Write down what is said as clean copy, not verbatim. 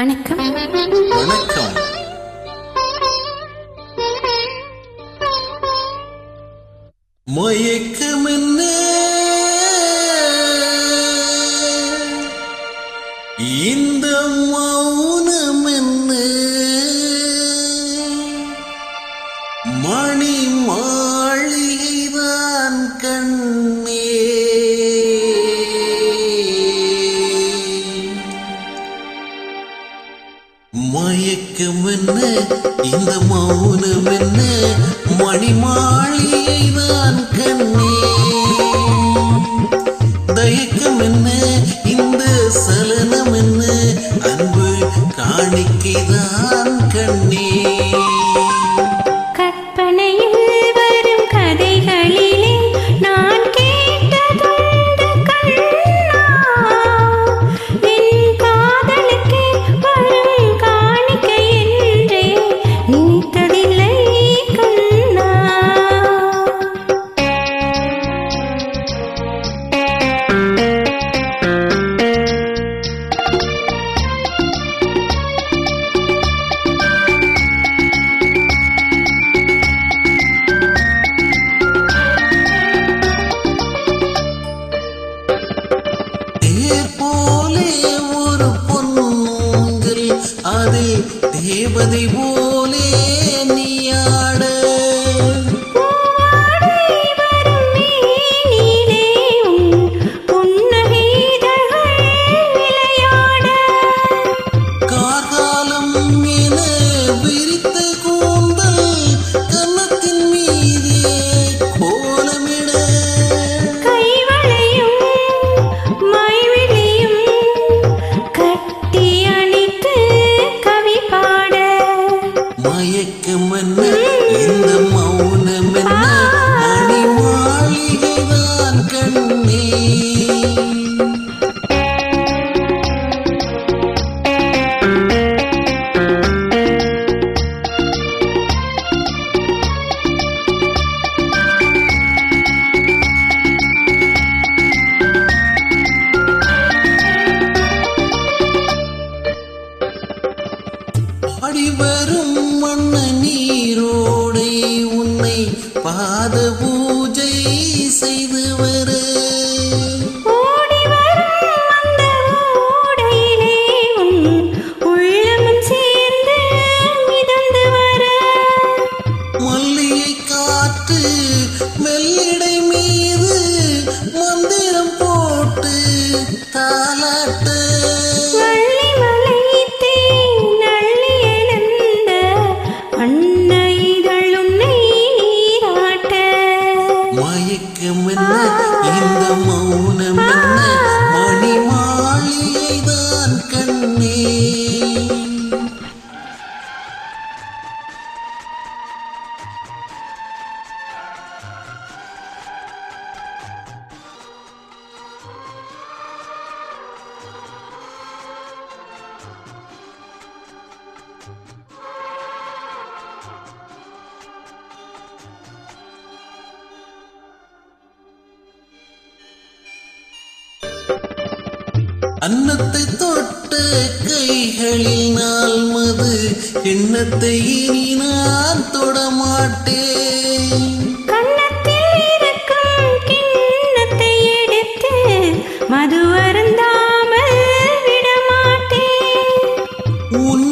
வணக்கம். வணக்கம். மயக்கம் என்ன, இந்த மௌனம் என்ன, மணி மாளிகைதான் கண்ணே. மயக்கம் என்ன, இந்த மௌனம் என்ன, மணி மாளிகைதான் கண்ணே. தயக்கம் என்ன, இந்த சலனம் என்ன, அன்பு காணிக்கைதான் கண்ணே. அதில் தேவதை போலே நீயாட, கார்காலம் என விரித்த கூந்தல் கன்னத்தின் மீதே கோலமிட, மயக்கம் என்ன, இந்த மௌனம் என்ன, மணி மாளிகைதான் கண்ணே. அடிவரும் மண்ண நீரோடை உன்னை பாத பூஜை செய்து வர, மல்லிகை காற்று மெல்லிடை மீது மந்திரம் போட்டு தாலாட்ட, மயக்கம் என்ன, இந்த மௌனம் என்ன, மணி மாளிகைதான் கண்ணே. அன்னத்தை தொட்ட கைகளில் நாள் மது எண்ணத்தை இனி நான் தொடமாட்டேன். மது அருந்தாமல் விடமாட்டேன். உன்